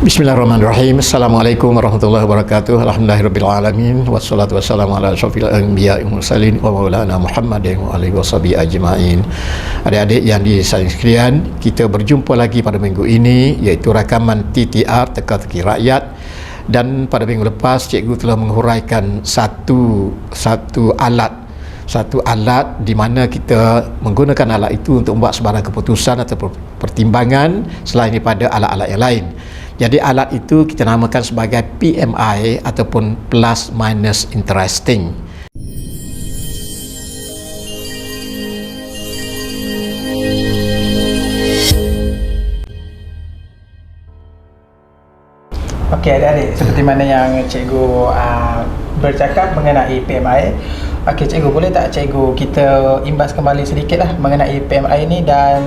Bismillahirrahmanirrahim. Assalamualaikum warahmatullahi wabarakatuh. Alhamdulillahirabbil wassalatu wassalamu ala asyrofil anbiya'i wal mursalin wa maulana Muhammadin wa alihi washabihi ajmain. Adik-adik yang disayang sekalian, kita berjumpa lagi pada minggu ini, iaitu rakaman TTR teka-teki rakyat. Dan pada minggu lepas cikgu telah menguraikan satu alat di mana kita menggunakan alat itu untuk membuat sebarang keputusan atau pertimbangan selain daripada alat-alat yang lain. Jadi alat itu kita namakan sebagai PMI ataupun plus minus interesting. Okey adik-adik, seperti mana yang cikgu bercakap mengenai PMI. Okey cikgu, boleh tak cikgu kita imbas kembali sedikitlah mengenai PMI ini, dan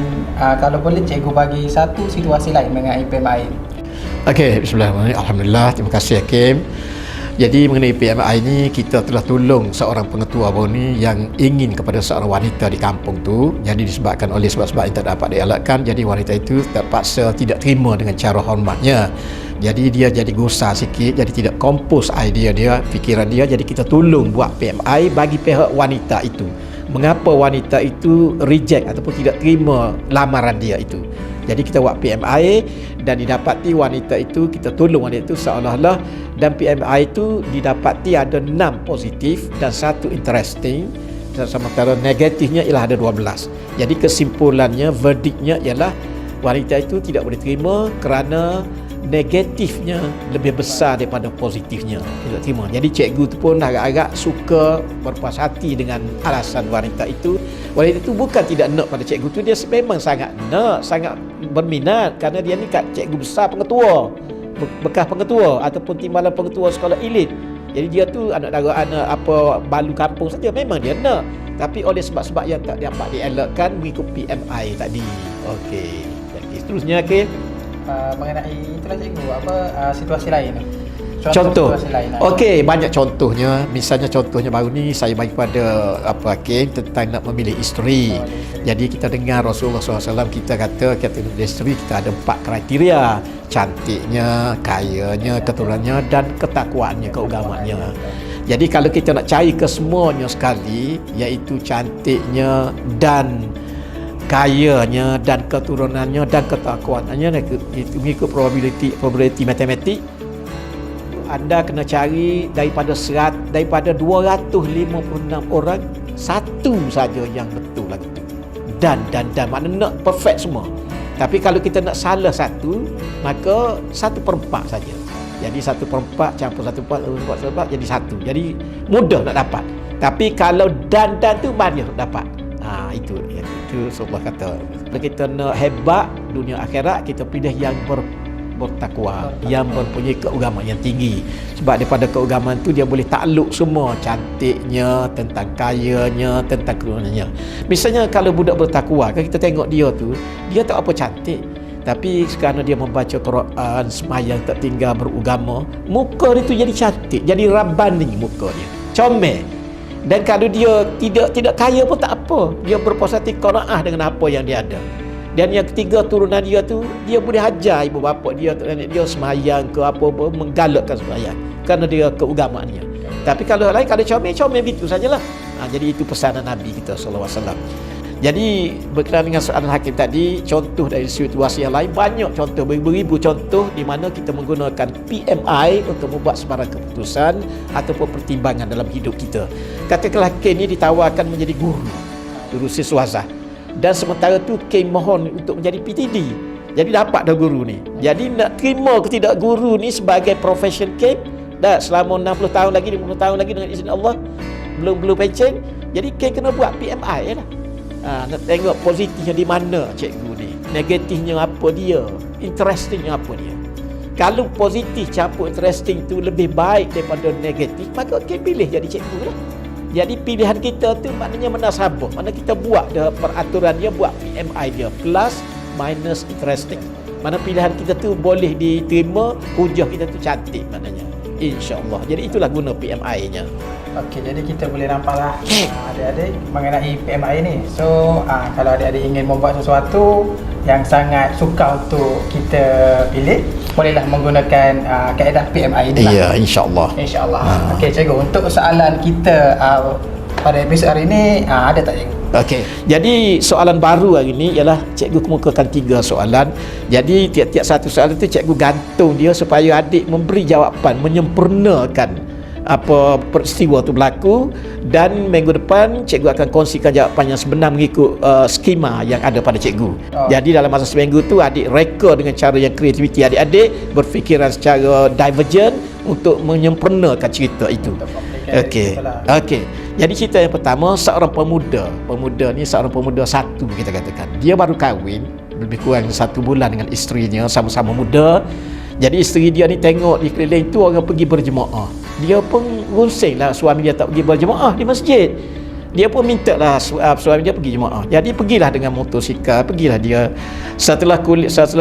kalau boleh cikgu bagi satu situasi lain mengenai PMI. Okey, bismillahirrahmanirrahim. Alhamdulillah, terima kasih Hakim. Jadi mengenai PMI ini, kita telah tolong seorang pengetua baru ni yang ingin kepada seorang wanita di kampung tu. Jadi disebabkan oleh sebab-sebab yang tak dapat dielakkan, jadi wanita itu terpaksa tidak terima dengan cara hormatnya. Jadi dia jadi gusar sikit, jadi tidak kompos idea dia, fikiran dia. Jadi kita tolong buat PMI bagi pihak wanita itu. Mengapa wanita itu reject ataupun tidak terima lamaran dia itu. Jadi kita buat PMI dan didapati wanita itu, kita tolong wanita itu seolah-olah, dan PMI itu didapati ada 6 positif dan 1 interesting, dan sementara negatifnya ialah ada 12. Jadi kesimpulannya, verdiknya ialah wanita itu tidak boleh terima kerana negatifnya lebih besar daripada positifnya. Tidak terima. Jadi cikgu tu pun agak-agak suka, berpuas hati dengan alasan wanita itu. Wanita itu bukan tidak nak pada cikgu tu, dia memang sangat nak, sangat berminat kerana dia ni kat cikgu besar pengetua, bekas pengetua ataupun timbalan pengetua sekolah elit. Jadi dia tu anak balu kampung saja, memang dia nak. Tapi oleh sebab-sebab yang tak dapat dielakkan mengikut PMI tadi. Okey. Jadi seterusnya Mengenai itulah cikgu, situasi lain. Contoh. Okey, banyak contohnya. Misalnya contohnya baru ni saya bagi pada Hakim tentang nak memilih isteri. Jadi kita dengar Rasulullah SAW kita kata isteri kita ada 4 kriteria: cantiknya, kayanya, keturunannya dan ketakwaannya, keagamaannya. Jadi kalau kita nak cari kesemuanya sekali, iaitu cantiknya dan kayanya dan keturunannya dan ketakwaannya, itu mengikut probability matematik, anda kena cari daripada 256 orang, satu saja yang betul lagi tu. Dan maknanya nak perfect semua. Tapi kalau kita nak salah satu, maka 1/4 saja. Jadi 1/4 campur 1/4 jadi 1. Jadi mudah nak dapat. Tapi kalau dan tu banyak dapat. Itu Allah kata. Kalau kita nak hebat dunia akhirat, kita pilih yang bertakwa, yang mempunyai keagamaan yang tinggi. Sebab daripada keagamaan tu dia boleh takluk semua, cantiknya, tentang kayanya, tentang keturunannya. Misalnya kalau budak bertakwa, kan kita tengok dia tu, dia tak apa cantik, tapi kerana dia membaca Quran, semayang tak tinggal, beragama, muka dia tu jadi cantik, jadi rabbani muka dia, comel. Dan kalau dia tidak kaya pun tak apa, dia berpuas hati qanaah dengan apa yang dia ada. Dan yang ketiga, turunan dia tu, dia boleh hajar ibu bapa dia, nenek dia semayang ke apa-apa, menggalakkan semayang kerana dia keagamaannya. Tapi kalau lain, kalau comel begitu sajalah. Jadi itu pesanan Nabi kita SAW. Jadi berkenaan dengan soalan Hakim tadi, contoh dari situasi yang lain, banyak contoh, beribu-ribu contoh di mana kita menggunakan PMI untuk membuat sebarang keputusan ataupun pertimbangan dalam hidup kita. Katakanlah Ken ni ditawarkan menjadi guru siswazah, dan sementara tu Ken mohon untuk menjadi PTD. Jadi dapat dah guru ni. Jadi nak terima ke tidak guru ni sebagai profession Ken, dah selama 60 tahun lagi, 50 tahun lagi dengan izin Allah, belum pencen. Jadi Ken kena buat PMI lah. Nak tengok positifnya di mana cikgu ni, negatifnya apa dia, interestingnya apa dia. Kalau positif campur interesting tu lebih baik daripada negatif, maka Ken pilih jadi cikgu lah. Jadi pilihan kita tu maknanya menasabah, mana kita buat dah peraturan dia, buat PMI dia plus minus interesting. Mana pilihan kita tu boleh diterima, hujah kita tu cantik maknanya, insya-Allah. Jadi itulah guna PMI-nya. Okey, jadi kita boleh nampaklah adik-adik mengenai PMI ni. So, kalau adik-adik ingin membuat sesuatu yang sangat sukar untuk kita pilih, bolehlah menggunakan kaedah PMI ini lah. Ya, insya-Allah. InsyaAllah. Okey cikgu, untuk soalan kita pada episod hari ini ada tak cikgu? Okey. Jadi soalan baru hari ini ialah cikgu kemukakan 3 soalan. Jadi tiap-tiap satu soalan tu cikgu gantung dia supaya adik memberi jawapan menyempurnakan apa peristiwa tu berlaku, dan minggu depan cikgu akan kongsikan jawapan yang sebenar mengikut skema yang ada pada cikgu. Jadi dalam masa seminggu tu adik reka dengan cara yang kreativiti adik-adik berfikiran secara divergent untuk menyempurnakan cerita itu. Okey. Okey. Jadi cerita yang pertama, seorang pemuda ni seorang pemuda satu kita katakan. Dia baru kahwin lebih kurang 1 bulan dengan isterinya, sama-sama muda. Jadi isteri dia ni tengok di keliling tu orang pergi berjemaah. Dia pun runsing lah suami dia tak pergi berjemaah di masjid. Dia pun minta lah suami dia pergi jemaah. Jadi pergilah dengan motosikal, pergilah dia. Setelah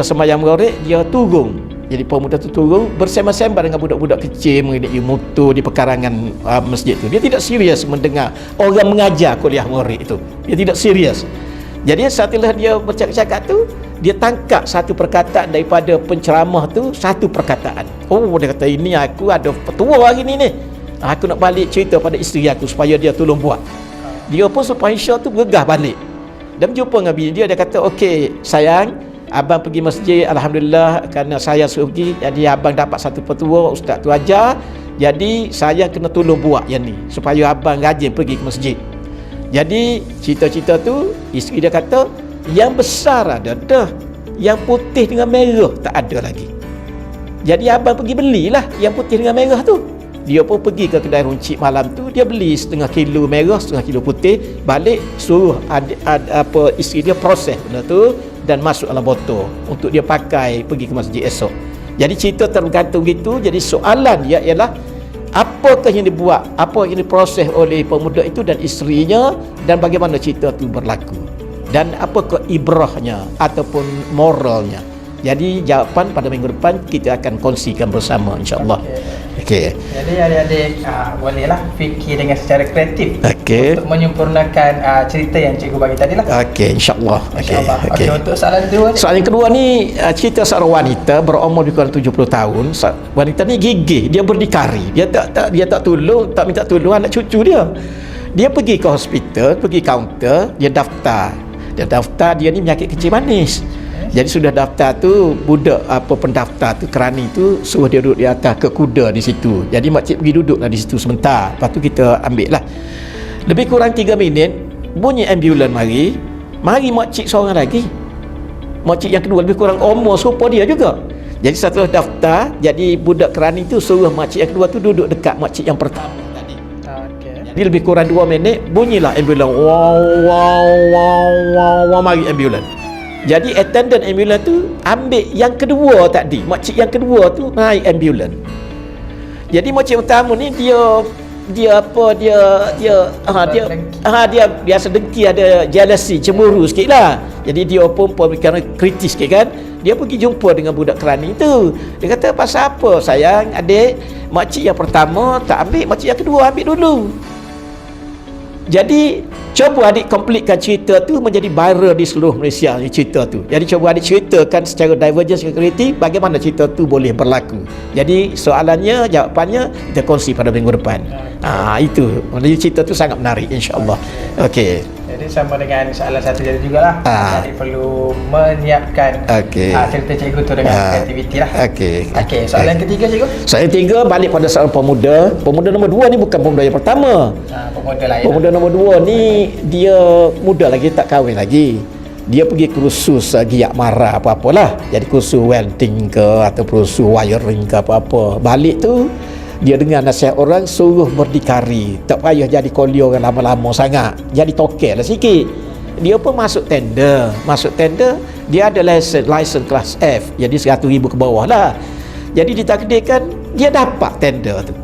sembahyang maghrib dia turun. Jadi pemuda tu turun bersembang-sembang dengan budak-budak kecil mengenai motor di pekarangan masjid tu. Dia tidak serius mendengar orang mengajar kuliah maghrib itu. Dia tidak serius. Jadi setelah dia bercakap-cakap tu, dia tangkap satu perkataan daripada penceramah tu, satu perkataan. Oh, dia kata, ini aku ada petua hari ni. Aku nak balik cerita pada isteri aku supaya dia tolong buat. Dia pun supervisor tu gegah balik. Dan berjumpa dengan bini dia, dia kata, okey sayang, abang pergi masjid, alhamdulillah kerana saya suruh pergi. Jadi abang dapat satu petua, ustaz tu ajar. Jadi saya kena tolong buat yang ni supaya abang rajin pergi ke masjid. Jadi cerita-cerita tu isteri dia kata, yang besar ada dah, yang putih dengan merah tak ada lagi. Jadi abang pergi belilah yang putih dengan merah tu. Dia pun pergi ke kedai runcit malam tu, dia beli 1/2 kilo merah, 1/2 kilo putih, balik suruh isteri dia proses benda tu dan masuk dalam botol untuk dia pakai pergi ke masjid esok. Jadi cerita tergantung gitu. Jadi soalan dia ialah apakah yang dibuat, apa yang diproses oleh pemuda itu dan isterinya, dan bagaimana cerita itu berlaku, dan apakah ibrahnya ataupun moralnya. Jadi jawapan pada minggu depan kita akan kongsikan bersama, insya-Allah. Okey. Jadi adik-adik bolehlah fikir dengan secara kreatif untuk menyempurnakan cerita yang cikgu bagi tadi lah. Okey, insya-Allah. Okey, untuk soalan kedua ni. Soalan kedua ni cerita seorang wanita berumur lebih kurang 70 tahun. Wanita ni gigih, dia berdikari. Dia tak tolong, tak minta tolong anak cucu dia. Dia pergi ke hospital, pergi kaunter, dia daftar. Dia ni penyakit kencing manis. Jadi sudah daftar tu, budak pendaftar tu, kerani tu suruh dia duduk di atas ke kuda di situ. Jadi makcik pergi duduklah di situ sebentar. Lepas tu kita ambil lah. Lebih kurang 3 minit bunyi ambulan mari makcik seorang lagi. Makcik yang kedua lebih kurang umur serupa dia juga. Jadi setelah daftar, jadi budak kerani tu suruh makcik yang kedua tu duduk dekat makcik yang pertama tadi. Jadi lebih kurang 2 minit bunyilah ambulan. Wow, mari ambulan. Jadi attendant ambulans tu ambil yang kedua tadi, makcik yang kedua tu naik ambulans. Jadi makcik pertama ni dia biasa dengki, ada jealousy, cemburu sikitlah. Jadi dia pun pemikiran kritis sikit kan. Dia pergi jumpa dengan budak kerani tu. Dia kata, pasal apa sayang, adik? Makcik yang pertama tak ambil, makcik yang kedua ambil dulu. Jadi cuba adik komplitkan cerita tu menjadi viral di seluruh Malaysia ni cerita tu. Jadi cuba adik ceritakan secara divergence dan kreatif bagaimana cerita tu boleh berlaku. Jadi soalannya, jawapannya kita kongsi pada minggu depan. Itu. Jadi cerita tu sangat menarik, insya-Allah. Okey. Jadi sama dengan soalan satu jadi jugalah. Adik perlu menyiapkan cerita cikgu tu dengan kreativiti lah. Okey, soalan ketiga cikgu. Soalan ketiga balik pada soalan pemuda. Pemuda nombor 2 ni bukan pemuda yang pertama. Pemuda lain. Pemuda nombor 2 ni dia muda lagi, tak kahwin lagi. Dia pergi kursus giat marah apa-apalah. Jadi kursus welding ke atau kursus wiring ke apa-apa. Balik tu dia dengar nasihat orang, suruh berdikari, tak payah jadi koli orang lama-lama sangat, jadi tokel lah sikit. Dia pun masuk tender, dia ada license kelas F, jadi 100,000 ke bawah lah. Jadi ditakdirkan dia dapat tender tu.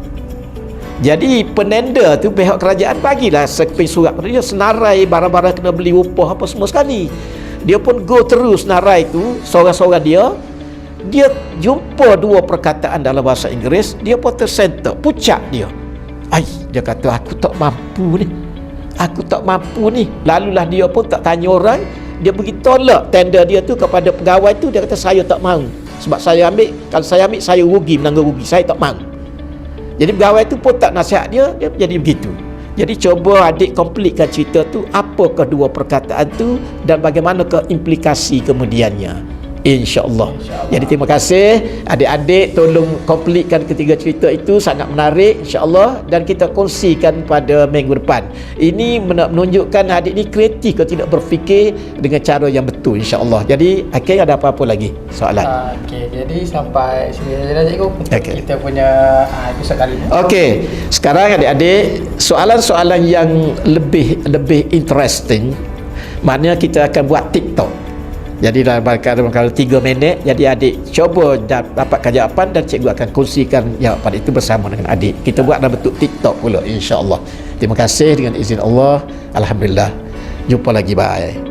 Jadi penender tu pihak kerajaan bagilah surat pada dia, senarai barang-barang kena beli upah apa semua sekali. Dia pun go terus senarai tu, seorang-seorang dia jumpa 2 perkataan dalam bahasa Inggeris, dia pun tersentak, pucat dia. Dia kata, aku tak mampu ni. Lalulah dia pun tak tanya orang, dia pergi tolak tender dia tu kepada pegawai tu. Dia kata, saya tak mahu, Sebab saya ambil, kalau saya ambil saya rugi, menanggung rugi. Saya tak mahu. Jadi pegawai tu pun tak nasihat dia jadi begitu. Jadi cuba adik komplitkan cerita tu, apa kedua perkataan tu dan bagaimanakah implikasi kemudiannya. InsyaAllah. Jadi terima kasih adik-adik, tolong komplitkan ketiga cerita itu, sangat menarik insyaAllah, dan kita kongsikan pada minggu depan. Ini menunjukkan adik ni kreatif, kalau tidak berfikir dengan cara yang betul insyaAllah. Jadi akhirnya ada apa-apa lagi soalan? Okey, jadi sampai sini saja cikgu untuk Okey. kita punya episod kali ini. Okey, sekarang adik-adik, soalan-soalan yang lebih interesting, maknanya kita akan buat TikTok. Jadi dalam kalau 3 minit, jadi adik cuba dapatkan jawapan dan cikgu akan kongsikan jawapan itu bersama dengan adik. Kita buat dalam bentuk TikTok pula insya-Allah. Terima kasih dengan izin Allah. Alhamdulillah. Jumpa lagi, bye.